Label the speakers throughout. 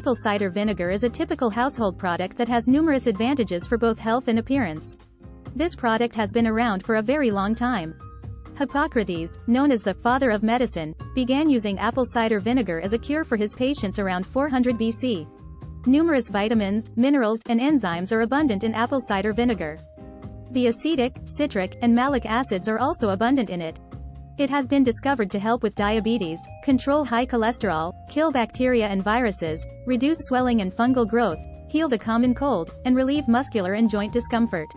Speaker 1: Apple cider vinegar is a typical household product that has numerous advantages for both health and appearance. This product has been around for a very long time. Hippocrates, known as the father of medicine, began using apple cider vinegar as a cure for his patients around 400 BC. Numerous vitamins, minerals, and enzymes are abundant in apple cider vinegar. The acetic, citric, and malic acids are also abundant in it. It has been discovered to help with diabetes, control high cholesterol, kill bacteria and viruses, reduce swelling and fungal growth, heal the common cold, and relieve muscular and joint discomfort.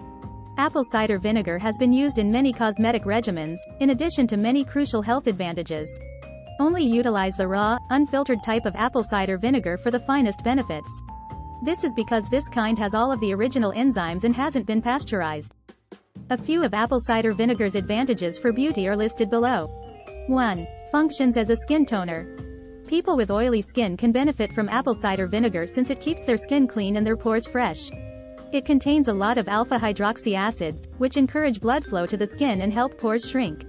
Speaker 1: Apple cider vinegar has been used in many cosmetic regimens, in addition to many crucial health advantages. Only utilize the raw, unfiltered type of apple cider vinegar for the finest benefits. This is because this kind has all of the original enzymes and hasn't been pasteurized. A few of apple cider vinegar's advantages for beauty are listed below. 1. Functions as a skin toner. People with oily skin can benefit from apple cider vinegar since it keeps their skin clean and their pores fresh. It contains a lot of alpha-hydroxy acids, which encourage blood flow to the skin and help pores shrink.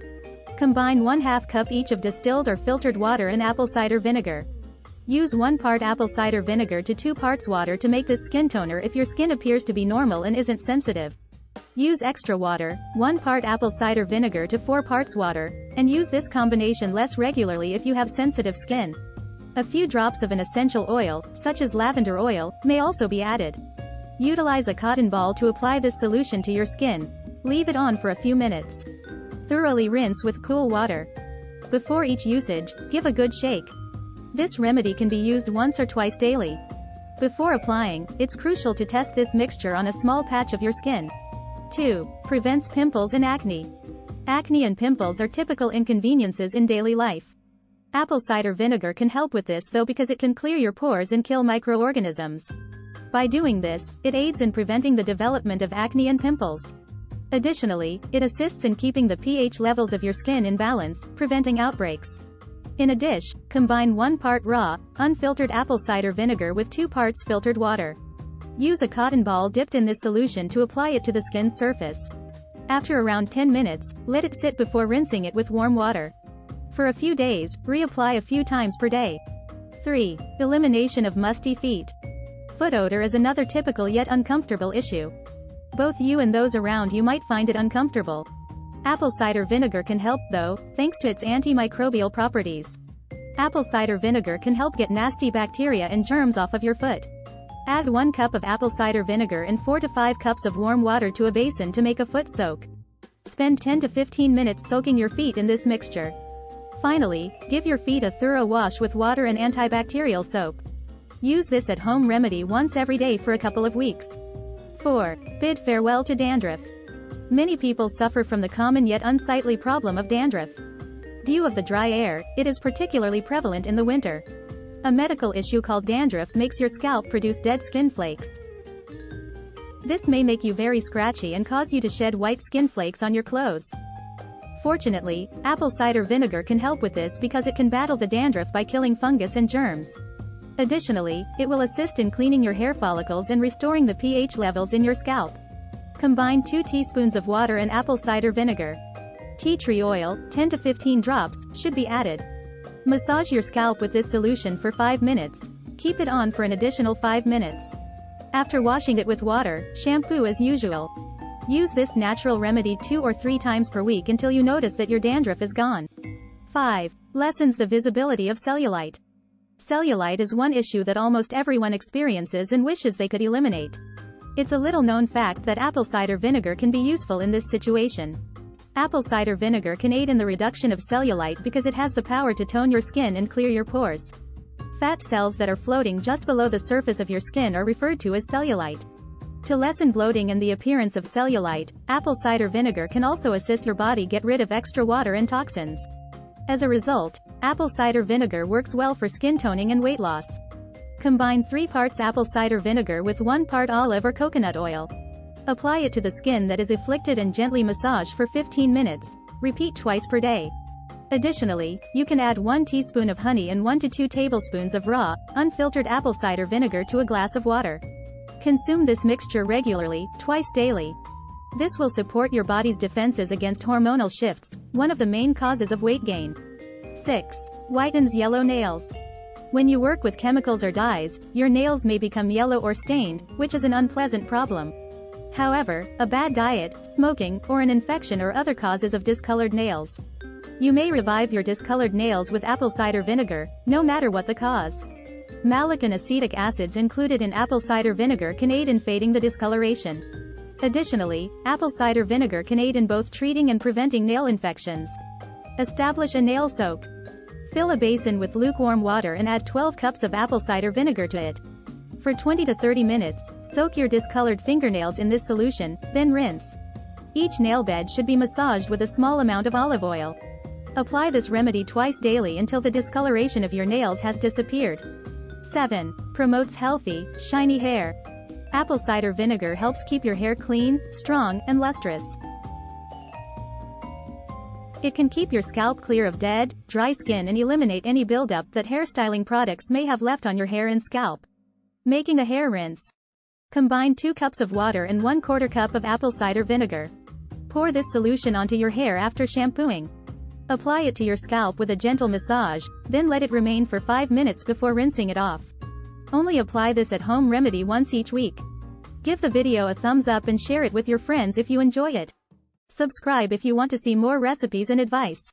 Speaker 1: Combine 1/2 cup each of distilled or filtered water and apple cider vinegar. Use 1 part apple cider vinegar to 2 parts water to make this skin toner if your skin appears to be normal and isn't sensitive. Use extra water, 1 part apple cider vinegar to 4 parts water, and use this combination less regularly if you have sensitive skin. A few drops of an essential oil, such as lavender oil, may also be added. Utilize a cotton ball to apply this solution to your skin. Leave it on for a few minutes. Thoroughly rinse with cool water. Before each usage, give a good shake. This remedy can be used once or twice daily. Before applying, it's crucial to test this mixture on a small patch of your skin. 2. Prevents pimples and acne. Acne and pimples are typical inconveniences in daily life. Apple cider vinegar can help with this though because it can clear your pores and kill microorganisms. By doing this, it aids in preventing the development of acne and pimples. Additionally, it assists in keeping the pH levels of your skin in balance, preventing outbreaks. In a dish, combine 1 part raw, unfiltered apple cider vinegar with 2 parts filtered water. Use a cotton ball dipped in this solution to apply it to the skin's surface. After around 10 minutes, let it sit before rinsing it with warm water. For a few days, reapply a few times per day. 3. Elimination of musty feet. Foot odor is another typical yet uncomfortable issue. Both you and those around you might find it uncomfortable. Apple cider vinegar can help though, thanks to its antimicrobial properties. Apple cider vinegar can help get nasty bacteria and germs off of your foot. Add 1 cup of apple cider vinegar and 4 to 5 cups of warm water to a basin to make a foot soak. Spend 10 to 15 minutes soaking your feet in this mixture. Finally, give your feet a thorough wash with water and antibacterial soap. Use this at-home remedy once every day for a couple of weeks. 4. Bid farewell to dandruff. Many people suffer from the common yet unsightly problem of dandruff. Due of the dry air, it is particularly prevalent in the winter. A medical issue called dandruff makes your scalp produce dead skin flakes. This may make you very scratchy and cause you to shed white skin flakes on your clothes. Fortunately, apple cider vinegar can help with this because it can battle the dandruff by killing fungus and germs. Additionally, it will assist in cleaning your hair follicles and restoring the pH levels in your scalp. Combine 2 teaspoons of water and apple cider vinegar. Tea tree oil, 10 to 15 drops, should be added. Massage your scalp with this solution for 5 minutes. Keep it on for an additional 5 minutes. After washing it with water, shampoo as usual. Use this natural remedy 2 or 3 times per week until you notice that your dandruff is gone. 5. Lessens the visibility of cellulite. Cellulite is one issue that almost everyone experiences and wishes they could eliminate. It's a little-known fact that apple cider vinegar can be useful in this situation. Apple cider vinegar can aid in the reduction of cellulite because it has the power to tone your skin and clear your pores. Fat cells that are floating just below the surface of your skin are referred to as cellulite. To lessen bloating and the appearance of cellulite, apple cider vinegar can also assist your body get rid of extra water and toxins. As a result, apple cider vinegar works well for skin toning and weight loss. Combine 3 parts apple cider vinegar with 1 part olive or coconut oil. Apply it to the skin that is afflicted and gently massage for 15 minutes. Repeat twice per day. Additionally, you can add 1 teaspoon of honey and 1 to 2 tablespoons of raw, unfiltered apple cider vinegar to a glass of water. Consume this mixture regularly, twice daily. This will support your body's defenses against hormonal shifts, one of the main causes of weight gain. 6. Whitens yellow nails. When you work with chemicals or dyes, your nails may become yellow or stained, which is an unpleasant problem. However, a bad diet, smoking, or an infection are other causes of discolored nails. You may revive your discolored nails with apple cider vinegar, no matter what the cause. Malic and acetic acids included in apple cider vinegar can aid in fading the discoloration. Additionally, apple cider vinegar can aid in both treating and preventing nail infections. Establish a nail soak. Fill a basin with lukewarm water and add 12 cups of apple cider vinegar to it. For 20 to 30 minutes, soak your discolored fingernails in this solution, then rinse. Each nail bed should be massaged with a small amount of olive oil. Apply this remedy twice daily until the discoloration of your nails has disappeared. 7. Promotes healthy, shiny hair. Apple cider vinegar helps keep your hair clean, strong, and lustrous. It can keep your scalp clear of dead, dry skin and eliminate any buildup that hairstyling products may have left on your hair and scalp. Making a hair rinse. Combine 2 cups of water and 1/4 cup of apple cider vinegar. Pour this solution onto your hair after shampooing. Apply it to your scalp with a gentle massage, then let it remain for 5 minutes before rinsing it off. Only apply this at home remedy once each week. Give the video a thumbs up and share it with your friends if you enjoy it. Subscribe if you want to see more recipes and advice.